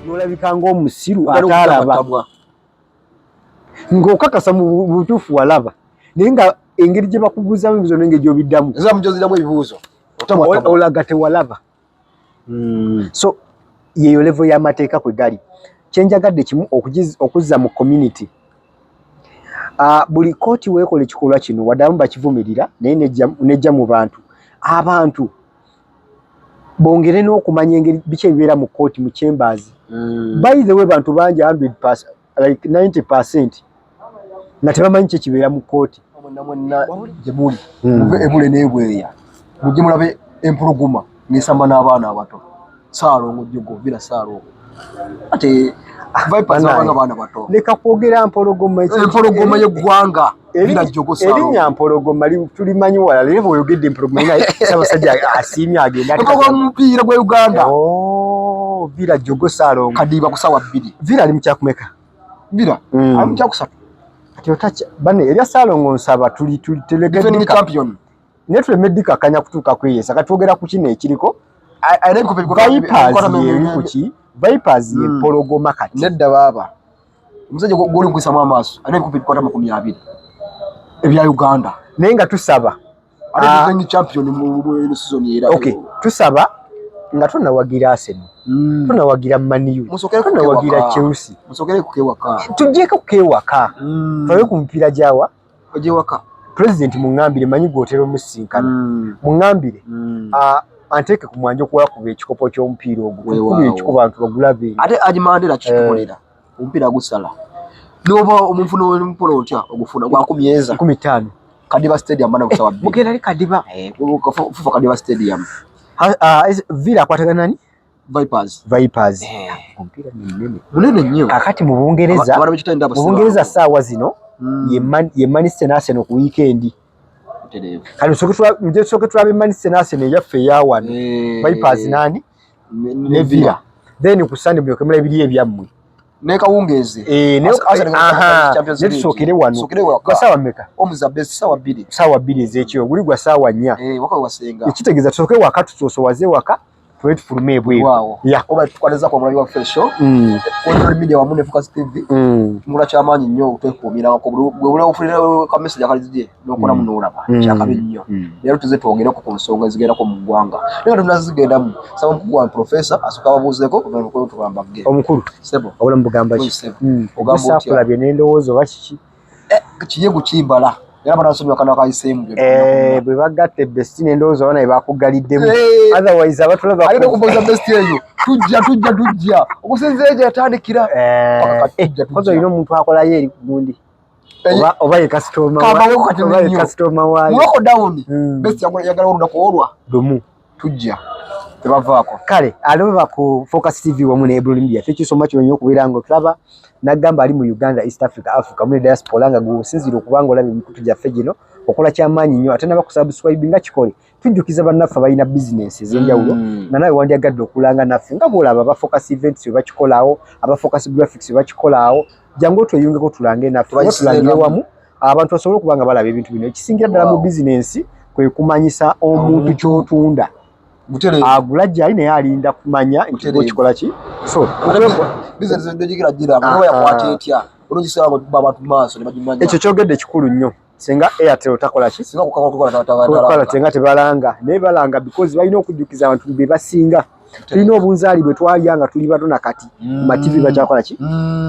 nolabika ng'omusiru ataalaba ng'okakasa mu butuufu walaba naye nga engeri gye bakubuuzamu ebibuuzo n'engeri gy'obiddamu ebibuuzo olaga tewalaba. So yeyo level y'amateeka kwe gali. Kyenjagadde kimu okuzza mu community. Buli kooti weekola ekikolwa kino waddamu bakivumirira naye nejja mu bantu. Abantu bongere n'okumanya engeri biki ebibeera mu kooti mu chambers. By the way bantu bangi 100%, like 90% nga tebamanyi ki ekibeera mu kooti. Mwenna gye muli muve ebule n'ebweya mujje mulabe empologoma n'esamba n'abaana abato. Saalongo jjogo bila saalongo ate Vipers abanga baana bato. Leka kwogera mpologoma y'eggwanga bila jjogo saalongo. Erinya mpologoma tulimanyi wala leero oyogedde empologoma naye Ssaabasajja asiimye agenda omupiira gwa Uganda. Bila jjogo saalongo Kadiba ku ssaawa 2. Bila ali mu kyakumeka? Bila ali mu kyakusatu. Kyotacha bane erya Saalongo nsaba tuli defending champion netwe medika kanya kutuka kweyesa katwogera ku kino ekiriko Vipers ye pologoma kati nedda baba omusajja goli nkwisa amaaso ane kupikwata 20 ebya Uganda naye nga tusaba defending champion mu season era. Okay tusaba nga tunawagira Arsenal tunawagira Man U tunawagira Chelsea musokere kukewaka tujjeko kukewaka twawe ku mpira jawa ojewaka president mungambire manyi gotero musinkana mungambire anteke ku mwanje kuwa kuba ekikopo ky'omupiira ogwo kuba ekikopo abantu bagulabe ate ajimandira kitukolera omupiira gusala noba omunfuno mpolo otya ogufuna gwa 15 Kadiba Stadium bana kusawa bi mugenda ali Kadiba fufa Kadiba Stadium Villa kwatagana nani Vipers omupiira munene nnyo kakati mu Bungereza saawa zino ye Manchester na Arsenal ku weekend kali soke tulabe Manchester na Arsenal yaffe yawana Vipers nani ne Villa then ku Sunday byo kemula ebiri ebyammwe ne kawungeze nesokere wano kwa sawa meka omuza best sawa 2 ezekyo guli gwa sawa 4 waka wasenga ekitegeza tusoke wakati tusowaze waka twetu fulume bwe ya oba tukwaleza kwa mulabi wa fresh show on media wa Mune Focus TV mula chamanyi nnyo utekumira ko bwe ufulira ka message akalizije nokona munulaba kyakabe nnyo lero tuze twongera ku nsonga zigenda ko mu ggwanga lero tunazigenda mu sababu kwa professor asuka babuzeko ko tubambage omukulu sebo awula mbugamba ki ogamba kulabye n'endowoozo bakiki kiye gukimbala era banasomya kana kaisemu bwe bagatte bestine endowoozo abana bakugaliddemu otherwise abatulaba alina kuboza best eyo tujja okusenzeeje atandikira kozo ino omuntu akolayo eri gundi oba ye customer waayo mwako down best yagala oludako olwa lumu tujja tebavaako kale alova ku Focus TV wamu ne Ebro Media thank you so much wenyo okubeera nga otulaba nagamba ali mu Uganda East Africa mu diaspora nga gusinzira okubanga olabe emikutu gyaffe gino okola kyamaanyi nnyo ate nabakusubscribe nga kikole tujjukiza bannaffe balina business ez'enjawulo na nawe wandyagadde okulanga naffe nga bwolaba aba Focus Events we bakikolawo aba Focus Graphics we bakikolawo jangu otweyungeko tulange naffe tulangire wamu abantu basobole okubanga balaba ebintu bino ekisingira ddala mu business kwe kumanyisa omuntu kyotunda agula jali naye alinda kumanya ekigo kikola ki so business ndojigira jira ngo yakwata etya olungisaba baba tumaso ne bajimanya ekyo kyogedde kikulu nnyo singa Airtel takola ki singa kukola tenga tebalanga ne balanga because balina okujjukiza abantu be basinga tulina obunzaali bwe twalyanga tuli bato nakati ma TV bakyakola ki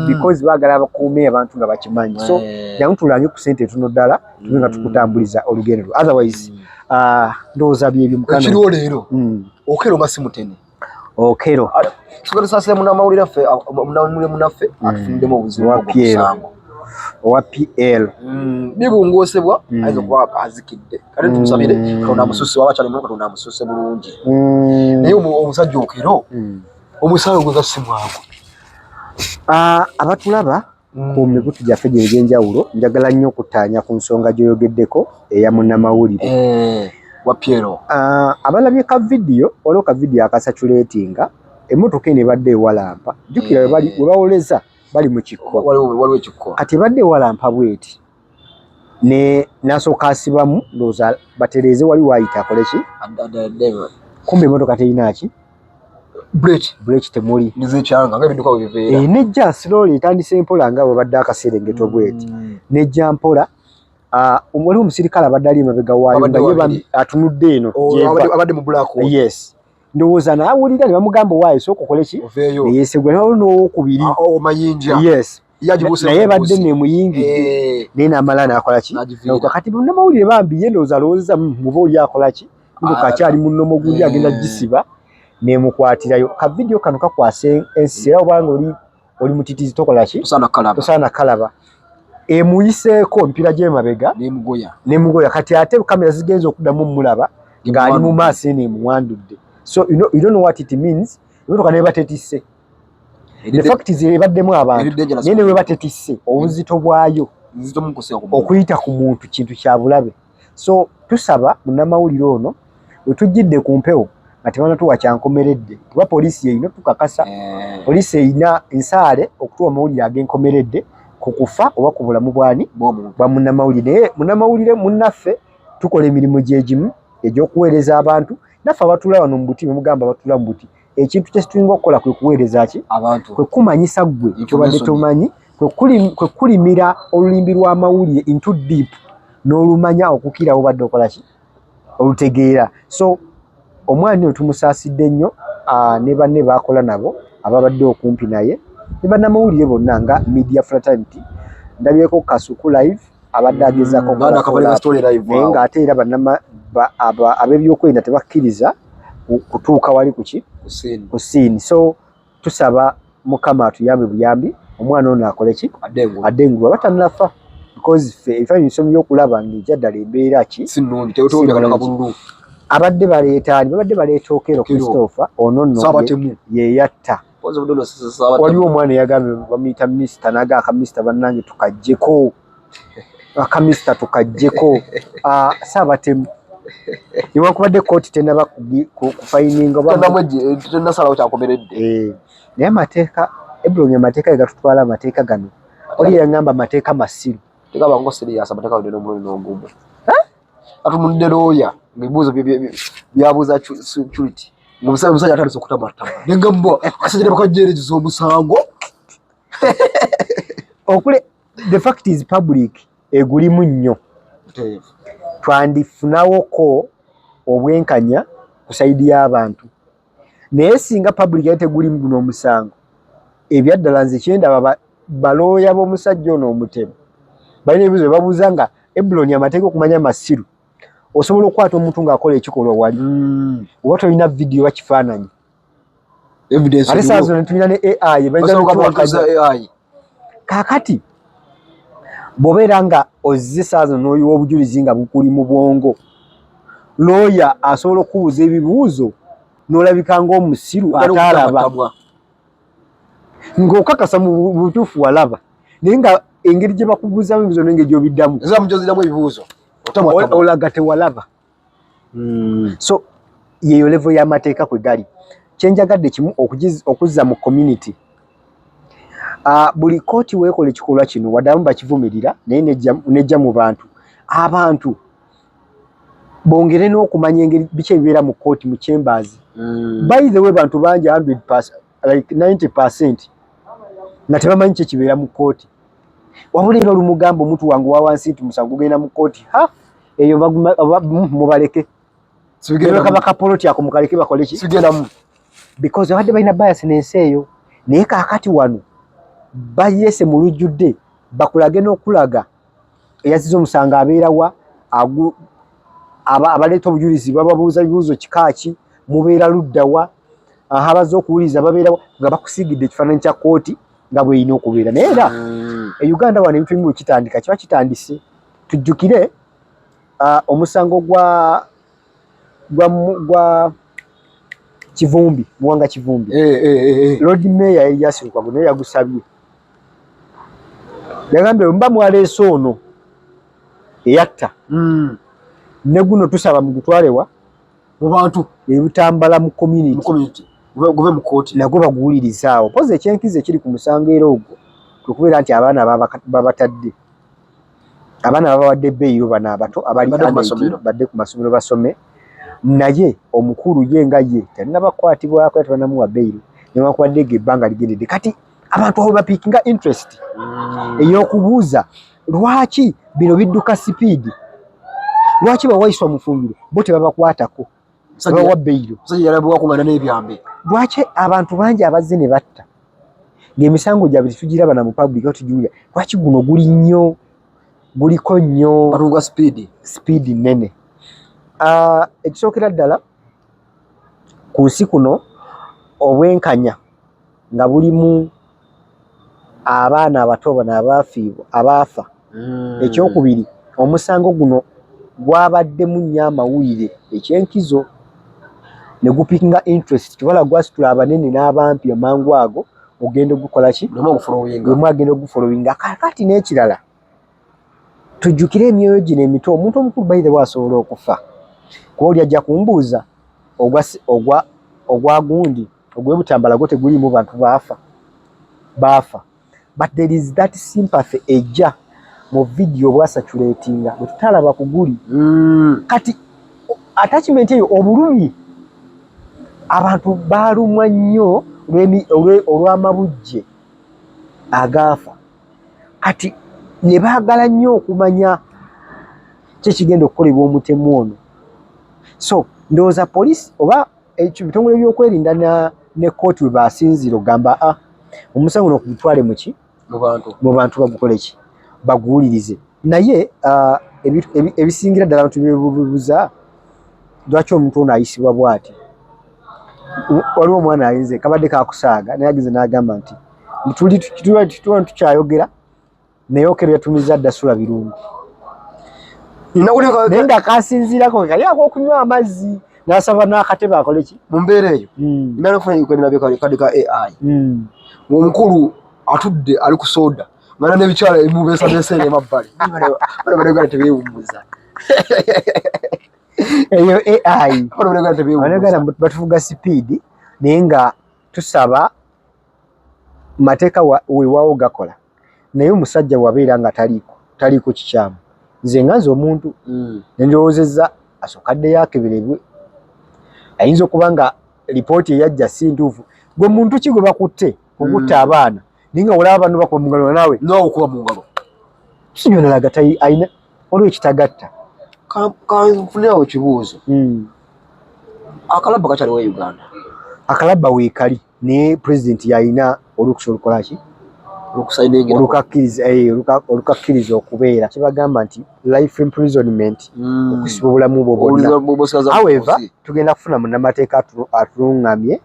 because bagala bakuume abantu nga bakimanyi so jangu tulange ku sente tuno ddala tulinga tukutambuliza olugendo otherwise ndowooza byebyo mukano ekiriwo leero okero nga simutene okero sokero sasa munamawulire affe munaffe atufundemo obuzibu owa PL bibungosebwa ayinza okuba azikidde kale tumusabire katonda amususse waba kyali mulungi katonda amususse bulungi naye omusajja okero omusawo gwe gasimwago abatulaba ku mikutu gyaffe gye egy'enjawulo njagala nnyo okutaanya ku nsonga gy'oyogeddeko eya munnamawulire wa Piero abalabye ka video waliwo ka video akasatulatinga emmotoka eno ebadde ewalampa jjukira we bawoleza bali mu kikko waliwo ekikko kati ebadde ewalampa bweti ne nasooka asibamu ndowooza batereeze wali waayita akole ki kumbe emmotoka terina ki break temuli nizichanga ngabinduka bivera nejja slowly etandise mpola nga babadde akaserengeto bweti nejja mpola omuli omusirikale abadde ali mabega waayo nga ye atunudde eno abadde mu black hole. Yes, ndowooza naawulira ne bamugamba waayo sooka okole ki neyeesegwa nawo n'owokubiri mayinja. Yes, naye badde neemuyingidde naye n'amala n'akola ki kati bannamawulire bambi ye ndowooza alowooza muba oli akola ki kakyali munnomo gundi agenda gisiba nemukwatirayo. Ka video kano kakwasa ensi era obanga oli mutitizi tokola ki tosaana kalaba emuyiseeko mpira gy'emabega nemugoya kati ate kamera zigenza okuddamu mulaba ng'ali mu maaso eneemuwandudde. So you don't know what it means. Emotoka neeba tetisse, the fact is ebaddemu abantu naye neeba tetisse obuzito bwayo okuyita ku muntu kintu kya bulabe. So tusaba munnamawulire ono we tujjidde ku mpewo nga tebanatuwa kyankomeredde kuba poliisi erina tukakasa poliisi erina ensaale okutuwa amawulire ag'enkomeredde ku kufa oba ku bulamu bwani bwa munnamawulire. Naye munnamawulire munnaffe tukola emirimu gye gimu egy'okuweereza abantu naffe abatula wano mu buti bemugamba abatula mu buti ekintu kye tulinga okukola kwe kuweereza ki abantu kwe kumanyisa ggwe kyobadde tomanyi kwe kulimira olulimbi lw'amawulire into deep n'olumanya okukira obadde okola ki olutegeera. So omwana oyo tumusaasidde nnyo ne banne baakola nabo ababadde okumpi naye ne bannamawulire bonna nga media fraternity. Ndabyeko Kasuku live abadde agezaako naye ng'ate era ab'ebyokwerinda tebakkiriza kutuuka wali kuki ku scene. So tusaba Mukama atuyambe buyambi omwana ono akole ki addengulwa batanafa because ffe ebifaananyi by'okulaba ng'ejja ddala embeera ki abadde baleeta Okero Christopher ono nno yeeyatta. Waliwo omwana eyagambye bamuyita Mr naga akamista bannange tukaggyeko akamista tukaggyeko Saabatemu newankubadde kooti tenaba kufayininga tenasalawo kyankomeredde naye amateeka Ebulonyi amateeka gegatutwala amateeka gano oli yangamba amateeka masiru tegabango serious amateeka wano n'omuloni n'ogumu atumudde looya ngebibuuzo byabuuza security omusajja atandise okutamatama nengamba asajja bakajjeereza omusango okule. The fact is public egulimu nnyo twandifunawoko obwenkanya ku saidi y'abantu naye singa public yali tegulimu guno omusango ebyaddala nze kyendaba balooya b'omusajja ono omutemu balina ebibuuzo babuuza nga Ebulonyi amateeka okumanya masiru osobola okukwata omuntu ng'akola ekikolwa wali oba tolina video oba kifaananyi ate saa zino netulina ne AI kaakati bw'obeera nga ozze saa zino n'oyiwa obujulizi nga bukuli mu bwongo looya asobola okubuuza ebibuuzo n'olabika ng'omusiru ataalaba ng'okakasa mu butuufu walaba naye nga engeri gye bakubuuzamu ebibuuzo n'engeri gy'obiddamu ebibuuzo olaga tewalaba. So yeyo level y'amateeka kwe gali. Kyenjagadde kimu okuzza mu community. Buli kooti weekola ekikolwa kino waddamu bakivumirira naye nejja mu bantu. Abantu bongere n'okumanya engeri biki ebibeera mu kooti mu chambers. By the way bantu bangi 100% like 90% nga tebamanyi kye kibeera mu kooti. Wabula era olumugamba omuntu wange wa wansi nti musango genda mu kooti eyo mubaleke bakapoloti ako mukaleke bakole ki because abadde balina bias n'ensi eyo naye kaakati wano bayese mu lujjudde bakulage n'okulaga eyaziza omusango abeerawa abaleeta obujulizi bababuuza ebibuuzo kikaaki mubeera luddawa abaza okuwuliza babeerawa nga bakusiigidde ekifaananyi kya kooti nga bweyina okubeera naye era Uganda wano ebintu ebimu kitandika kiba kitandise. Tujjukire omusango gwa Kivumbi Muwanga Kivumbi Lord Mayor Elias Lukwago naye yagusabye yagambye mba mwaleese ono eyatta ne guno tusaba mugutwalewa mu bantu ebitambala mu community gube mu kooti nagwo baguwulirizaawo poze ekyenkizo ekiri ku musango era ogwo kubeera nti abaana babatadde abaana babawadde ebbeeyiro bano abato abali badde ku masomero basome naye omukulu ye nga ye talinabakwatibwako atanamuwa bail newankubadde ebbanga ligendedde kati abantu awo bapiikinga interest ey'okubuuza lwaki bino bidduka sipiidi lwaki bawayiswa mu fumbiro bo tebabakwatako bawa bail lwaki abantu bangi abazze ne batta ng'emisango gyabwe tetugiraba na mu public tugiwulira lwaki guno guli nnyo guliko nnyo batunga speed nene ekisookera ddala ku nsi kuno obwenkanya nga bulimu abaana abato bano abaafa ekyokubiri omusango guno gwabaddemu nnyo amawulire ekyenkizo ne gupikinga interest kibala gwasitula abanene n'abampi amangu ago ogenda ogukola ki gwemu agenda ogufolowinga kakati n'ekirala tujjukire emyoyo gino emito omuntu omukulu by the way asobola okufa kuba oli ajja kumbuuza ogwa gundi ogw'ebutambala gwo tegulimu bantu baafa but there is that sympathy ejja mu video bwasatulatinga bwe tutalaba ku guli kati attachment eyo obulumi abantu baalumwa nnyo olw'amabujje agaafa kati ne baagala nnyo okumanya kyekigenda okukolebwa omutemu ono so ndowooza poliisi oba ebitongole byokwerinda ne kooti we basinziira ogamba omusango no kugutwale muki mu bantu bagukole ki baguwulirize naye ebisingira ddala abantu bebubuza lwaki omuntu ono ayisibwa bw'ati waliwo omwana ayinze kabadde kakusaaga naye agize n'agamba nti tuli tukyayogera naye okero yatumiza ddasula birungu naye nga kasinziirako kali ak'okunywa amazzi n'asaba n'akatebe akole ki mu mbeera eyo imana kufanya kadde ka AI omukulu atudde ali ku soda ngana n'ebikyala ebimubeesabeesa eno emabbali bano tebeewummuza eyo AI batuvuga sipiidi naye nga tusaba mateeka weewaawo gakola naye omusajja wabeera nga taliiko kikyamu nze nga nze omuntu nendowoozezza asokaddeyo akeberebwe ayinza okuba nga lipooti eyajja si ntuufu gwe muntu ki gwe bakutte okutta abaana naye nga olaba bantu bakuba mu ngalo naawe okuba mu ngalo kinyonalaga ayina waliwo ekitagatta kanfuneawo ekibuuzo akalabba kakyaliwo e Uganda akalabba weekali naye pulezidenti yalina olukusa olukolaki olukakkiriza okubeera kibagamba nti life imprisonment okusiba obulamu bwo bwonna however tugenda kufuna munnamateeka atuluŋŋamye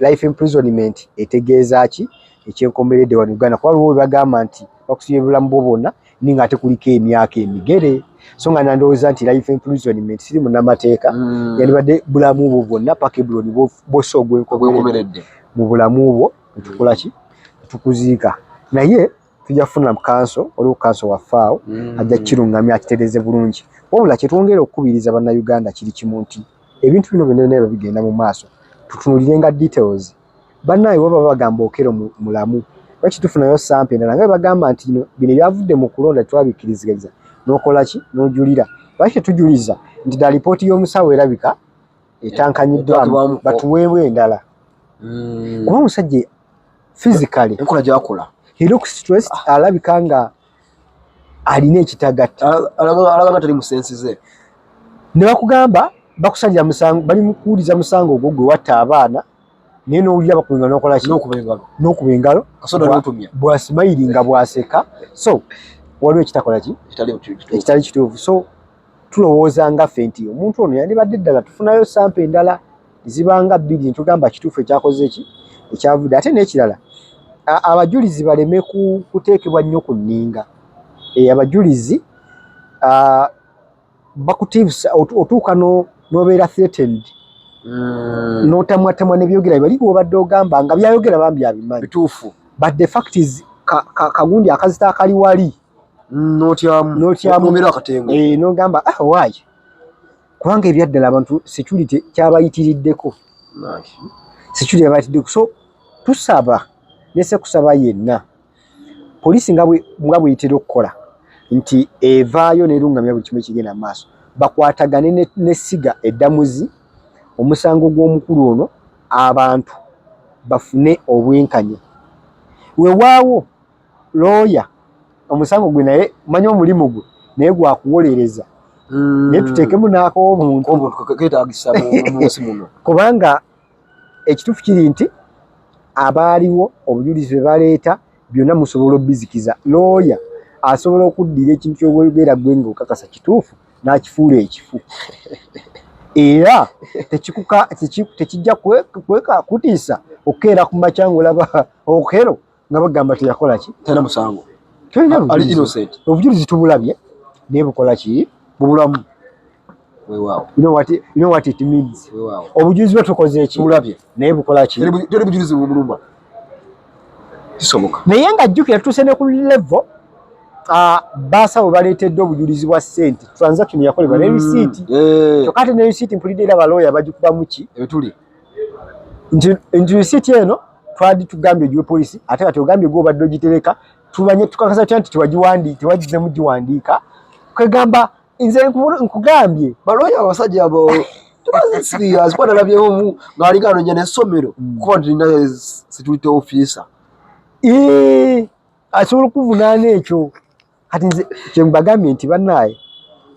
life imprisonment etegeeza ki ekyenkomeredde wano Uganda kuba waliwo webagamba nti bakusibye obulamu bwo bwonna ninga ate kuliko emyaka emigere so nga nandowooza nti life imprisonment siri munnamateeka yandibadde bulamu bwo bwonna paka ebuloni bwosa ogwenkomeredde mu bulamu bwo tukola ki tukuziika naye tujja kufuna kanso waliwo kanso waffaawo ajja kiruŋŋamya akitereeze bulungi wabula kyetwongera okukubiriza bannayuganda kiri kimu nti ebintu bino byonna bigenda mu maaso tutunulirenga details bannaye baba bagamba okero mulamu lwaki tufunayo sampe endala nga bagamba nti bino ebyavudde mu kulonda twabikiriziganya n'okola ki n'ojulira lwaki tetujuliza nti da lipooti y'omusawo erabika etankanyiddwamu batuweebwe endala kuba omusajja physically enkola gyakola he looks stressed alabika nga alina ekitagatta alaga nga tali mu sensi ze ne bakugamba bakusalira musango bali mukuwuliza musango ogwo gwe watta abaana naye n'owulira bakubinga n'okola ki n'okuba engalo bwasimayiringa bwaseka so waliwo ekitakola ki ekitali kituufu so tulowooza nga ffe nti omuntu ono yandibadde ddala tufunayo sampe endala zibanga bbiri netugamba kituufu ekyakoze ki ekyavudde ate n'ekirala abajulizi baleme kuteekebwa nnyo ku nninga abajulizi bakutiibusa otuuka n'obeera threatened n'otamwatamwa n'ebyogera bali bw'obadde ogamba nga byayogera bambi abimanyi bituufu but the fact is kagundi akazita akali wali n'otyamu akatengo n'ogamba waayi kubanga ebyaddala abantu security kyabayitiriddeko security yabayitiriddeko so tusaba nese kusaba yenna poliisi nga bweyitera okukola nti evaayo n'erungamya buli kimu ekigenda mu maaso bakwatagane n'essiga eddamuzi omusango gw'omukulu ono abantu bafune obwenkanya. Weewaawo looya omusango gwe naye manya omulimu gwe naye gwakuwolereza naye tuteekemu n'ak'obuntu kubanga ekituufu kiri nti abaaliwo obujulizi bwe baleeta byonna musobola obbizikiza. Looya asobola okuddira ekintu ky'obwogera gwe ng'okakasa kituufu n'akifuula ekifu era tekijja kutiisa okukeera ku makya ng'olaba okero nga bagamba teyakola ki tena musango ali innocent. Obujulizi tubulabye naye bukola ki bubulamu. Weewaawo. You know what it means. Weewaawo. Obujulizi bwe tukoze eki tubulabye naye bukola ki teri bujulizi bubuluma kisoboka. Naye nga jjukira tuuse ne ku level baasawo baleetedde obujulizi bwa ssente transaction yakolebwa ne receipt kyokka ate ne receipt mpulidde era balooya bagikubamu ki ebituli nti receipt eno twali tugambye ogiwe polisi ate kati ogambye gwe obadde ogitereka tubanye tukakasa tutya nti tewagizzemu giwandiika kwegamba nze nkugambye balooya abasajja abo serious kuba nalabyewo ng'alinga anonya n'essomero kuba tulina security officer asobola okuvunaana ekyo. Kati nze kyembagambye nti bannaaye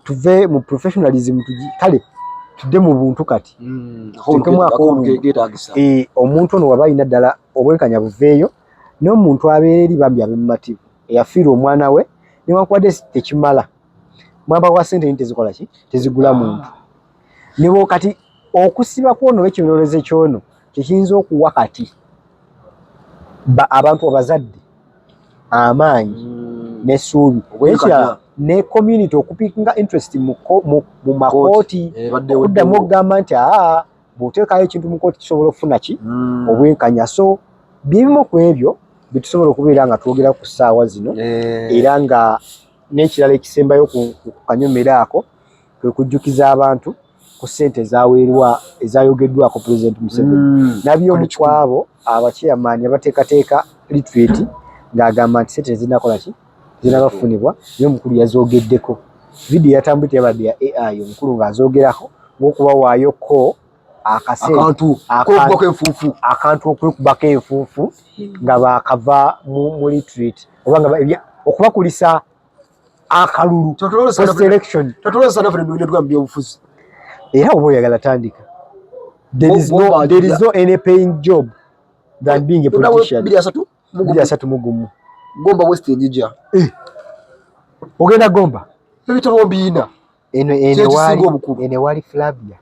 tuve mu professionalism kale tudde mu buntu kati omuntu ono waba alina ddala obwenkanya buveeyo n'omuntu abeera eri bambi abemumativu eyafiirwa omwana we newankubadde tekimala mwamba kwa ssente tezikola ki tezigula muntu nebo kati okusiba kwono w'ekinolezo kyono kiyinza okuwa kati abantu abazadde amaanyi n'essuubi ne community okupikinga interest mu makooti okuddamu okugamba nti bw'oteekayo ekintu mu kooti kisobola okufuna ki obwenkanya. So byebimu ku ebyo byetusobola okubeera nga twogera ku ssaawa zino era nga n'ekirala ekisembayo ku kanyomero ako kwe kujjukiza abantu ku ssente ezayogeddwako President Museveni nabyomu ku abo abachairman abateekateeka retreat ng'agamba nti ssente zinakola ki zinabafunibwa naye omukulu yazoogeddeko vidiyo yatambudde yabadde ya AI omukulu ng'azoogerako ng'okubawaayo akantu okwekubako enfuufu nga baakava mu retreat oba nga okubakulisa akalulu post election byobufuzi era oba oyagala tandika there is no any paying job than being a politician. 231 Gomba West ejija ogenda Gomba ebitabo mbiina ene wali Flavia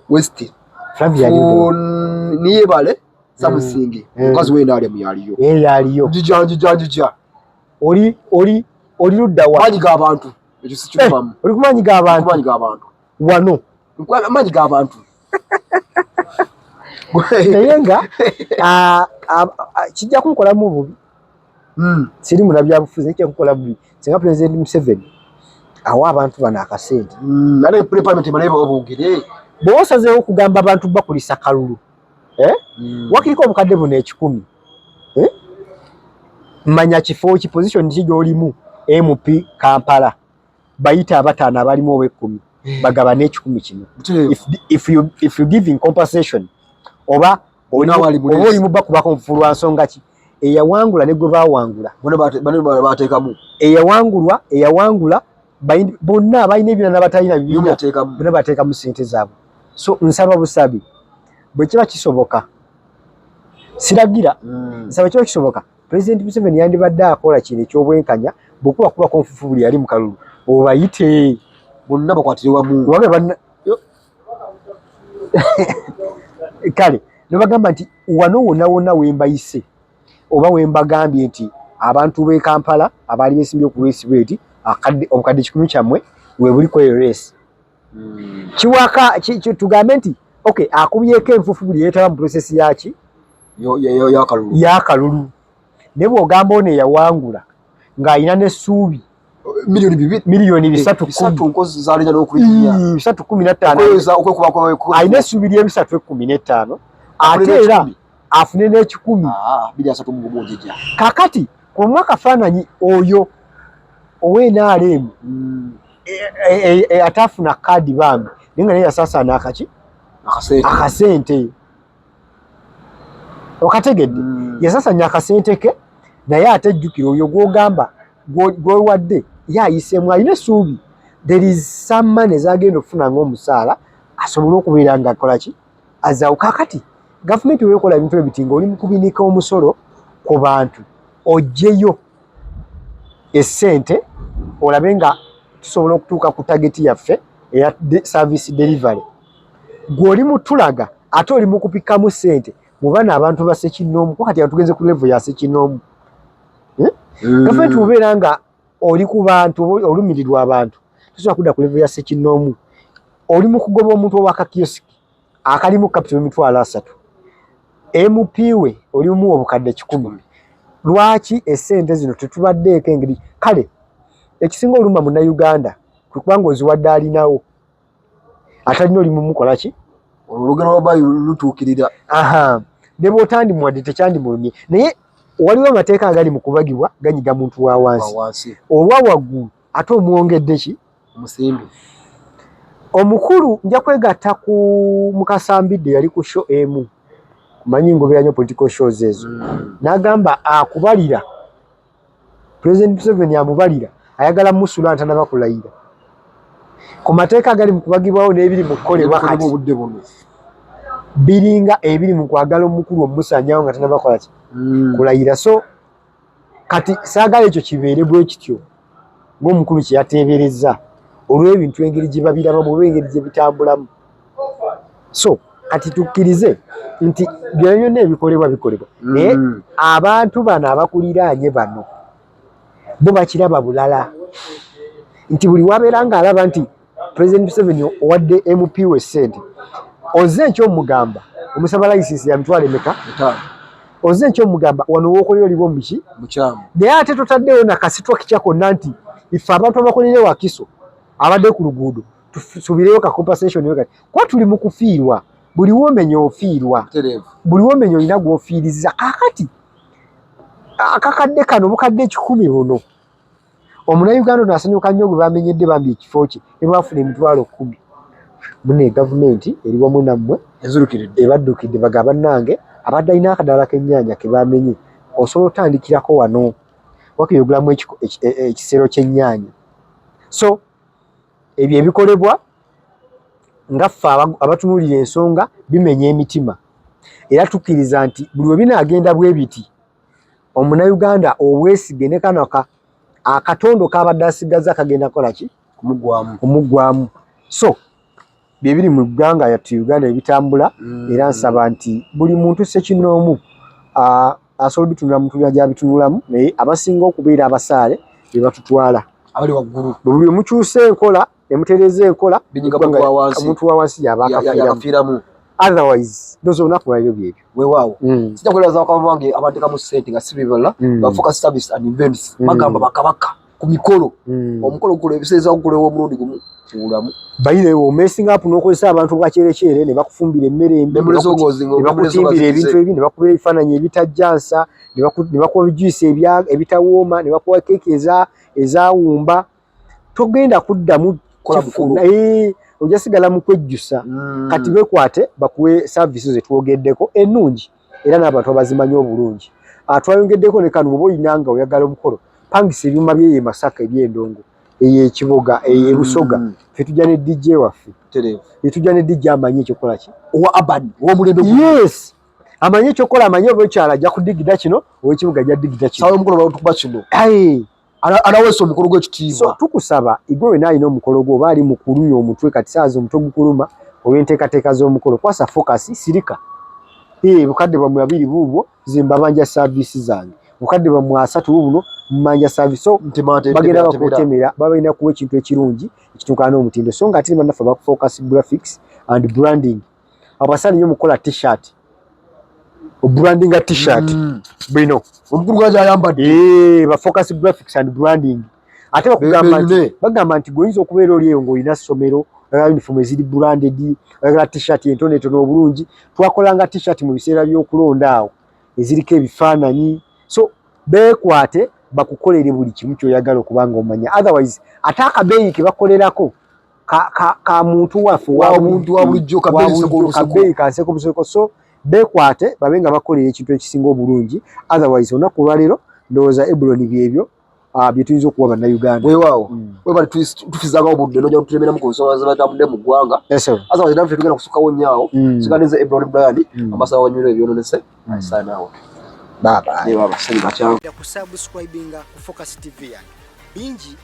West Flavia niye bale samusingi mukazi we naali muyaliyo yaliyo njija oli ludda wa manyi g'abantu ekyo sikifamu oli kumanyi g'abantu wano manyi g'abantu naye nga kijja kumukolamu bubi siri muna byabufuzi ekya kukola bubi singa President Museveni awa abantu bano akasente nale parliament maleba obongere bw'osazeewo okugamba abantu bakulisa kalulu wakiriko obukadde buno 10 manya kifo ki position ki gy'olimu MP Kampala bayita abataano abalimu obw'ekkumi bagabane 10 kino if you giving compensation oba oli mubakubako omufulu wa nsonga ki eyawangula ne gwe baawangula bano bateekamu eyawangula bonna abalina ebirala n'abatalina bonna bateekamu ssente zaabwe. So nsaba busabi bwe kiba kisoboka siragira nsaba kiba kisoboka President Museveni yandibadde akola kino eky'obwenkanya bwekuba kubako nfufu buli yali mu kalulu obayite bonna bakwatire wamu kale ne bagamba nti wano wonna wembayise oba wembagambye nti abantu b'e Kampala abaali beesimbye ku lwesi bweti obukadde 10 kyammwe we buliko eyo leesi kiwaka tugambe nti okay akubyeko enfufu buli yeetaba mu prosesi yaki yakalulu ne bw'ogamba ono eyawangula ng'alina n'essuubi miliyoni 315 alina essuubi lye 315 ate era afune n'10 kakati ku mwaka faananyi oyo ow'NRM atafuna kadi bambi ninga naye yasaasaana akasente okategedde yasaasaanya akasente ke naye ate jjukira oyo gw'ogamba gw'owadde yayiseemu alina essuubi there is some money zagenda okufuna ng'omusaala asobole okubeera nga akolaki azaawo kakati gavumenti weekola ebintu ebiti ng'oli mu kubinika omusolo ku bantu oggyeyo essente olabe nga tusobola okutuuka ku tageti yaffe eya service delivery gw'oli mutulaga ate oli mu kupikamu ssente mu bana abantu ba Ssekinnoomu ko kati tugenze ku level ya Ssekinnoomu gavumenti mubeera nga oli ku bantu olumirirwa abantu tusobola kudda ku level ya Ssekinnoomu oli mu kugoba omuntu ow'akakiyosiki akalimu capital $3,000 MP we oli mu obukadde 100 lwaki essente zino tetubaddeeko engeri kale ekisinga oluma Munnayuganda kubanga oziwadde alinawo atalina oli mumukola ki olugero lwabayo lutuukirira ne bw'otandimuwadde tekyandimulumye naye waliwo amateeka agali mu kubagibwa ganyiga muntu wa wansi olwa waggulu ate omwongedde ki musimbi omukulu nja kwegatta ku Mukasambidde yali ku show emu kumanyi ngoberanyo political shows ezo n'agamba akubalira President Museveni amubalira ayagala musula ntanaba kulayira ku mateeka agali mu kubagibwawo n'ebiri mu kukolebwa kati obudde buno biringa ebiri mu kwagala omukulu omusanyawo nga tanaba kola ki kulayira so kati saagala ekyo kibeere bwe kityo ng'omukulu kye yateeberezza olw'ebintu engeri gye babirabamu oba engeri gye bitambulamu so kati tukkirize nti byonna ebikolebwa naye abantu bano abakuliraanye bano bo bakiraba bulala nti buli wabeera ng'alaba nti President Museveni owadde MP we ssente oze ekyomugamba omusaba layisinsi ya mitwalo emeka oze ekyomugamba wano wookolera oliwo muki mukyamu naye ate totaddewo nakasitwa kikya konna nti ife abantu abakolere wakiso abadde ku luguudo tusubireyo ka compensation yo kati kuba tuli mu kufiirwa buli womenya ofiirwa buli womenya olina gw'ofiiriza kakati akakadde kano bukadde 100 buno Omunnayuganda ono asanyuka nnyo gwe bamenyedde bambi ekifo kye ne bafuna emitwalo 10 mune gavumenti eri wamu nammwe ebaddukidde baga bannange abadde alina akadala k'ennyaanya ke bamenye osobola otandikirako wano wakiyogulamu ekisero ky'ennyaanya so ebyo ebikolebwa nga ffe abatunuulira ensonga bimenya emitima era tukkiriza nti buli we binaagenda bwe biti Omunnayuganda obwesige ne kano akatondo k'abadde asigaza kagenda kola ki kumuggwamu so bye biri mu ggwanga yattu Uganda ebitambula era nsaba nti buli muntu Ssekinnoomu asobola bitunula mu tubya gy'abitunulamu naye abasinga okubeera abasaale be batutwala abali waggulu buli mukyuse enkola emutereeza enkola omuntu wa wansi yabafiiramu otherwise dozo onakuwalayo byebyo weewaawo sijja kwebaza bakama bange abateekamu ssente nga si bibala ba focus service and events bagamba bakabaka ku mikolo omukolo gulo ebiseeza gulewo omulundi gumu tuulamu bayirewo omesinga apu n'okozesa abantu bwakyerekyere ne bakufumbira emmere embi ne bakutimbira ebintu ebi ne bakubira ebifaananyi ebitajjansa ne bakuwa bijuyisi ebitawooma ne bakuwa keeki ezaawumba togenda kuddamu ojja sigala mu kwejjusa kati bekwate bakuwe services zetwogeddeko ennungi era n'abantu abazimanyi obulungi twayongeddeko ne kano bwoba olinanga oyagala omukolo pangisa ebyuma byeye Masaka eby'endongo eyekiboga eyebusoga fe tujja ne DJ waffe tujja ne DJ amanyi ekyokola ki owa abad omulembe yes amanyi ekyokola amanyi oba ekyala ajja kudigida kino owekibuga ajja digida kino sawa omukolo balutukuba kino anaweesa omukolo gw'ekitiibwa so tukusaba igwe wena alina omukolo gwo oba ali mu kulumya omutwe kati saazi omutwe gukuluma olw'enteekateeka z'omukolo kwasa focus sirika bukadde bwamwe 2 buubwo zimbabanja service zange bukadde bwamwe 3 buno mmanja service so bagenda bakutemera balina kuwa ekintu ekirungi ekituukana n'omutindo so nga ate bannaffe bakufocus graphics and branding abasani nnyo mukola t-shirt branding a t-shirt bino omukulu gwaja ayambadde ba focus graphics and branding ate bagamba nti goyinza okubeera oli eyo ng'olina ssomero uniform eziri branded t-shirt entonotono obulungi twakolanga t-shirt mu biseera by'okulonda awo eziriko ebifaananyi so beekwate bakukolere buli kimu kyoyagala okubanga omanya. Otherwise ataka beyi ke bakolerako ka muntu wafu wa muntu wa bulijjo kabeyi kanseko buseko. So bekwate babenga bakolera ekintu ekisinga obulungi. Otherwise onaku lwalero ndowooza Eblon byebyo bye tuyinza okuwa bannayuganda. Weewaawo webale tufizanga obudde nojja kutulemeramu ku nsonga zibatambudde mu ggwanga. Otherwise naffe tugenda kusukawo nnyawo siganize Eblon Brand amasawa wanyulo ebyononese sign out. Baba sali bachangu ya kusubscribinga ku Focus TV yani bingi